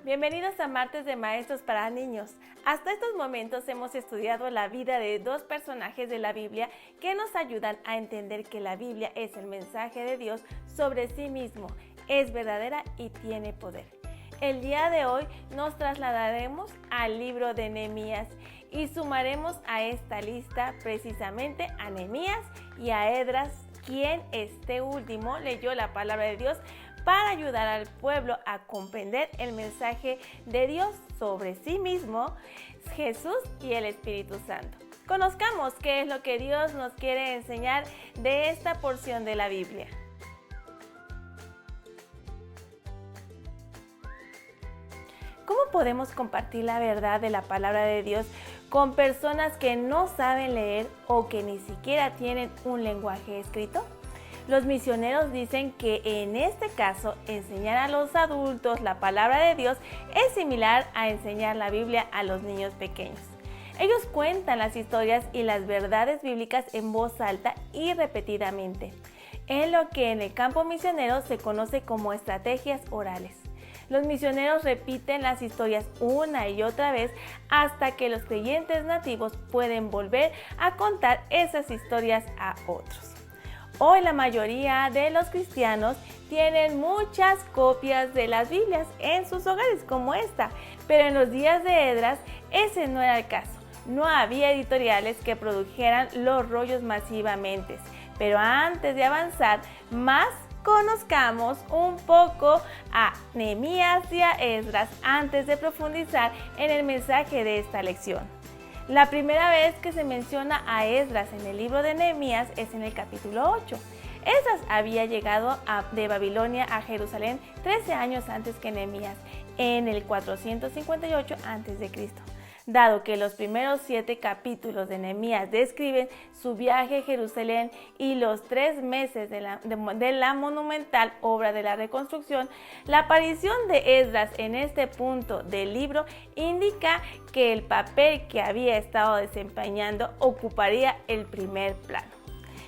Bienvenidos a Martes de Maestros para Niños. Hasta estos momentos hemos estudiado la vida de dos personajes de la Biblia que nos ayudan a entender que la Biblia es el mensaje de Dios sobre sí mismo, es verdadera y tiene poder. El día de hoy nos trasladaremos al libro de Nehemías y sumaremos a esta lista precisamente a Nehemías y a Esdras, quien este último leyó la palabra de Dios para ayudar al pueblo a comprender el mensaje de Dios sobre sí mismo, Jesús y el Espíritu Santo. Conozcamos qué es lo que Dios nos quiere enseñar de esta porción de la Biblia. ¿Cómo podemos compartir la verdad de la palabra de Dios con personas que no saben leer o que ni siquiera tienen un lenguaje escrito? Los misioneros dicen que en este caso enseñar a los adultos la palabra de Dios es similar a enseñar la Biblia a los niños pequeños. Ellos cuentan las historias y las verdades bíblicas en voz alta y repetidamente, en lo que en el campo misionero se conoce como estrategias orales. Los misioneros repiten las historias una y otra vez hasta que los creyentes nativos pueden volver a contar esas historias a otros. Hoy la mayoría de los cristianos tienen muchas copias de las Biblias en sus hogares como esta, pero en los días de Esdras ese no era el caso. No había editoriales que produjeran los rollos masivamente. Pero antes de avanzar más, conozcamos un poco a Nehemías y a Esdras antes de profundizar en el mensaje de esta lección. La primera vez que se menciona a Esdras en el libro de Nehemías es en el capítulo 8. Esdras había llegado de Babilonia a Jerusalén 13 años antes que Nehemías, en el 458 a.C. Dado que los primeros 7 capítulos de Nehemías describen su viaje a Jerusalén y los 3 meses de la monumental obra de la reconstrucción, la aparición de Esdras en este punto del libro indica que el papel que había estado desempeñando ocuparía el primer plano.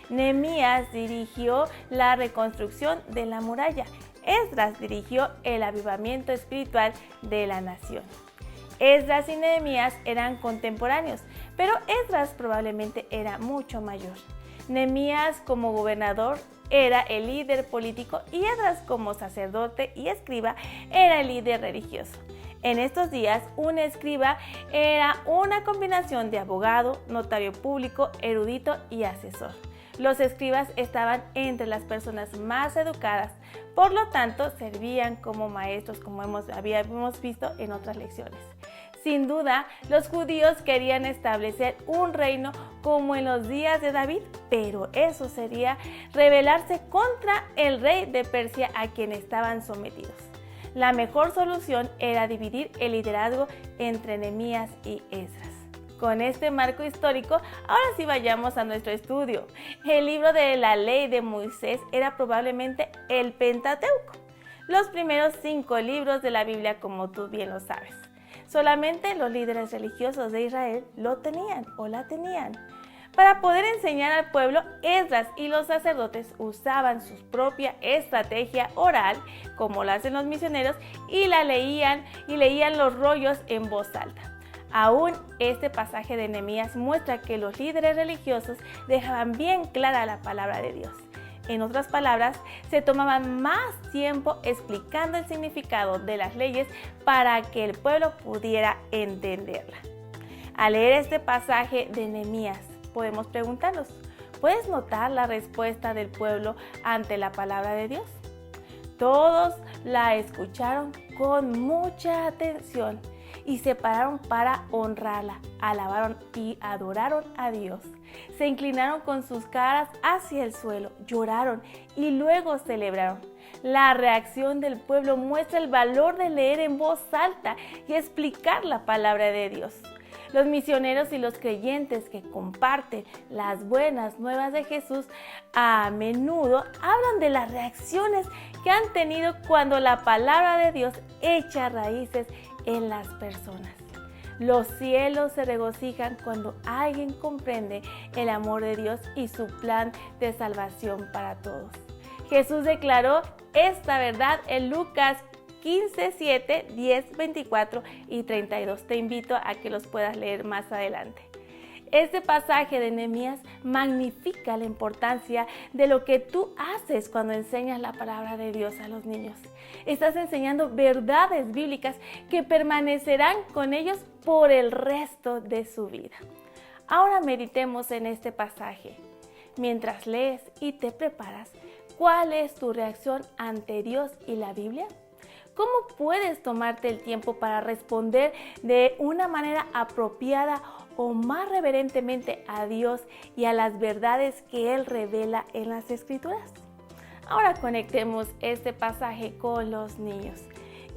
Nehemías dirigió la reconstrucción de la muralla. Esdras dirigió el avivamiento espiritual de la nación. Esdras y Nehemías eran contemporáneos, pero Esdras probablemente era mucho mayor. Nehemías como gobernador era el líder político y Esdras como sacerdote y escriba era el líder religioso. En estos días, un escriba era una combinación de abogado, notario público, erudito y asesor. Los escribas estaban entre las personas más educadas, por lo tanto servían como maestros, como habíamos visto en otras lecciones. Sin duda, los judíos querían establecer un reino como en los días de David, pero eso sería rebelarse contra el rey de Persia a quien estaban sometidos. La mejor solución era dividir el liderazgo entre Nehemías y Esdras. Con este marco histórico, ahora sí vayamos a nuestro estudio. El libro de la ley de Moisés era probablemente el Pentateuco, los primeros 5 libros de la Biblia, como tú bien lo sabes. Solamente los líderes religiosos de Israel lo tenían o la tenían. Para poder enseñar al pueblo, Esdras y los sacerdotes usaban su propia estrategia oral, como lo hacen los misioneros, y leían los rollos en voz alta. Aún este pasaje de Nehemías muestra que los líderes religiosos dejaban bien clara la palabra de Dios. En otras palabras, se tomaban más tiempo explicando el significado de las leyes para que el pueblo pudiera entenderla. Al leer este pasaje de Nehemías, podemos preguntarnos, ¿puedes notar la respuesta del pueblo ante la palabra de Dios? Todos la escucharon con mucha atención y se pararon para honrarla, alabaron y adoraron a Dios. Se inclinaron con sus caras hacia el suelo, lloraron y luego celebraron. La reacción del pueblo muestra el valor de leer en voz alta y explicar la palabra de Dios. Los misioneros y los creyentes que comparten las buenas nuevas de Jesús a menudo hablan de las reacciones que han tenido cuando la palabra de Dios echa raíces en las personas. Los cielos se regocijan cuando alguien comprende el amor de Dios y su plan de salvación para todos. Jesús declaró esta verdad en Lucas 15, 7, 10, 24 y 32. Te invito a que los puedas leer más adelante. Este pasaje de Nehemías magnifica la importancia de lo que tú haces cuando enseñas la palabra de Dios a los niños. Estás enseñando verdades bíblicas que permanecerán con ellos por el resto de su vida. Ahora meditemos en este pasaje. Mientras lees y te preparas, ¿cuál es tu reacción ante Dios y la Biblia? ¿Cómo puedes tomarte el tiempo para responder de una manera apropiada o más reverentemente a Dios y a las verdades que Él revela en las Escrituras? Ahora conectemos este pasaje con los niños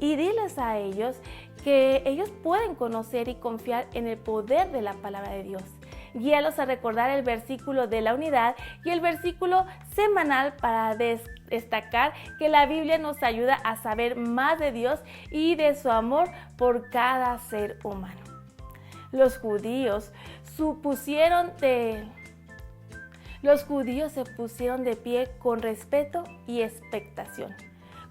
y diles a ellos que ellos pueden conocer y confiar en el poder de la palabra de Dios. Guíalos a recordar el versículo de la unidad y el versículo semanal para destacar que la Biblia nos ayuda a saber más de Dios y de su amor por cada ser humano. Los judíos se pusieron de pie con respeto y expectación.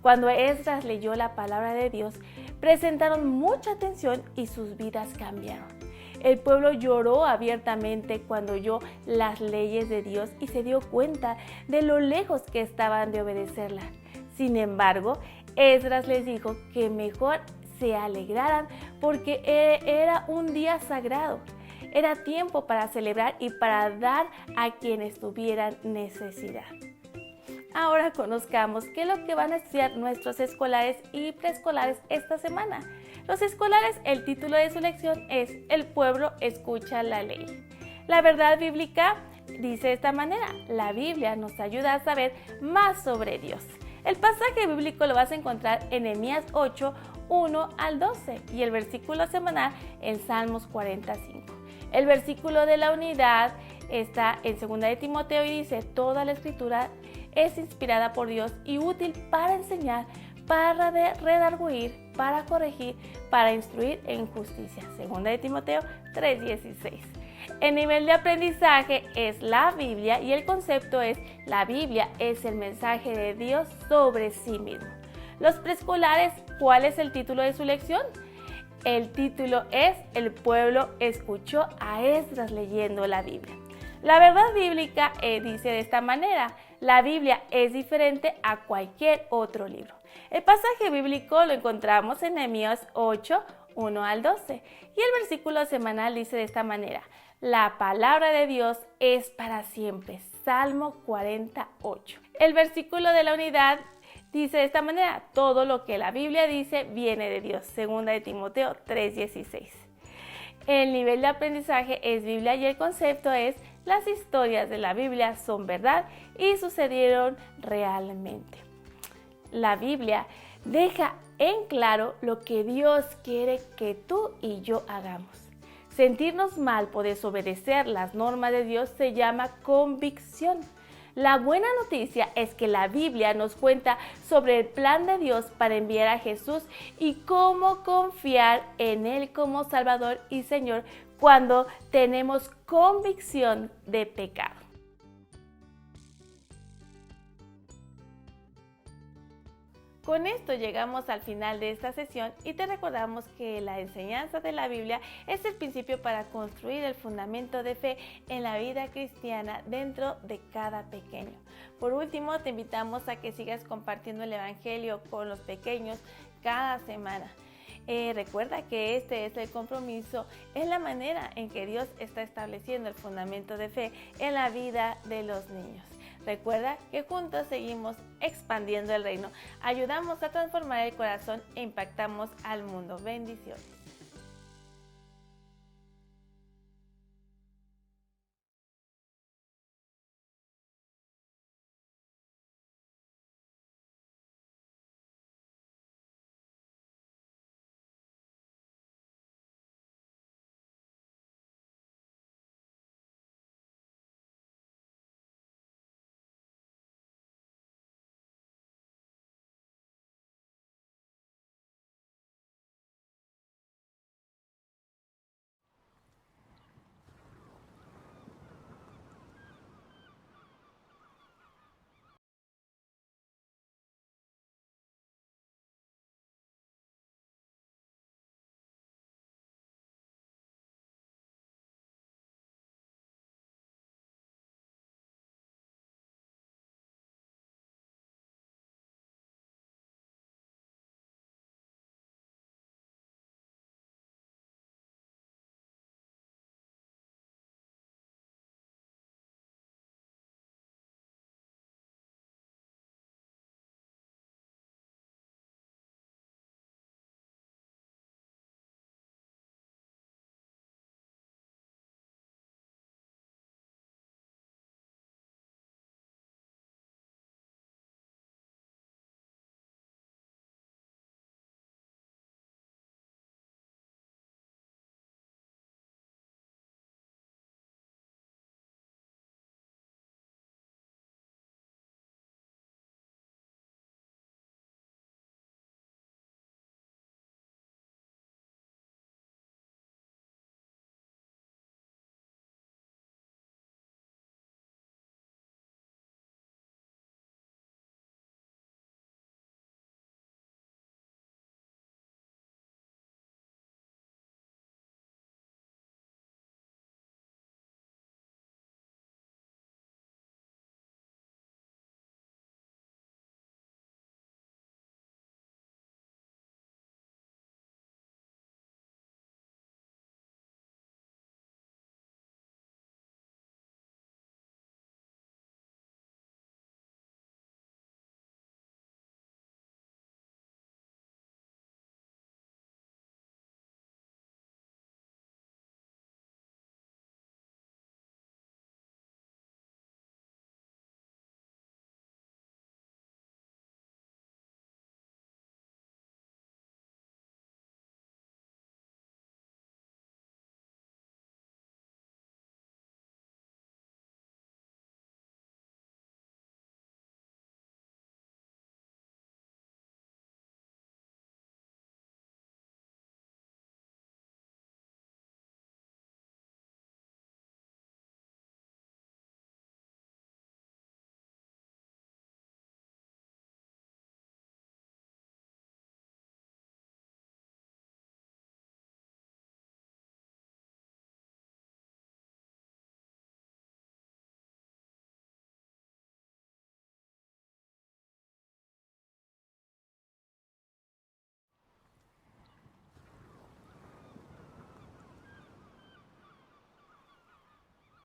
Cuando Esdras leyó la palabra de Dios, presentaron mucha atención y sus vidas cambiaron. El pueblo lloró abiertamente cuando oyó las leyes de Dios y se dio cuenta de lo lejos que estaban de obedecerla. Sin embargo, Esdras les dijo que mejor se alegraran porque era un día sagrado. Era tiempo para celebrar y para dar a quienes tuvieran necesidad. Ahora conozcamos qué es lo que van a estudiar nuestros escolares y preescolares esta semana. Los escolares, el título de su lección es El pueblo escucha la ley. La verdad bíblica dice de esta manera: la Biblia nos ayuda a saber más sobre Dios. El pasaje bíblico lo vas a encontrar en Nehemías 8, 1 al 12 y el versículo semanal en Salmos 45. El versículo de la unidad está en 2 de Timoteo y dice: toda la escritura es inspirada por Dios y útil para enseñar, para redarguir, para corregir, para instruir en justicia. 2 de Timoteo 3:16. El nivel de aprendizaje es la Biblia y el concepto es: la Biblia es el mensaje de Dios sobre sí mismo. Los preescolares, ¿cuál es el título de su lección? El título es El pueblo escuchó a Esdras leyendo la Biblia. La verdad bíblica dice de esta manera: la Biblia es diferente a cualquier otro libro. El pasaje bíblico lo encontramos en Nehemías 8, 1 al 12 y el versículo semanal dice de esta manera: la palabra de Dios es para siempre. Salmo 48. El versículo de la unidad dice de esta manera: todo lo que la Biblia dice viene de Dios. 2 de Timoteo 3:16. El nivel de aprendizaje es Biblia y el concepto es: las historias de la Biblia son verdad y sucedieron realmente. La Biblia deja en claro lo que Dios quiere que tú y yo hagamos. Sentirnos mal por desobedecer las normas de Dios se llama convicción. La buena noticia es que la Biblia nos cuenta sobre el plan de Dios para enviar a Jesús y cómo confiar en Él como Salvador y Señor cuando tenemos convicción de pecado. Con esto llegamos al final de esta sesión y te recordamos que la enseñanza de la Biblia es el principio para construir el fundamento de fe en la vida cristiana dentro de cada pequeño. Por último, te invitamos a que sigas compartiendo el Evangelio con los pequeños cada semana. Recuerda que este es el compromiso, es la manera en que Dios está estableciendo el fundamento de fe en la vida de los niños. Recuerda que juntos seguimos expandiendo el reino, ayudamos a transformar el corazón e impactamos al mundo. Bendiciones.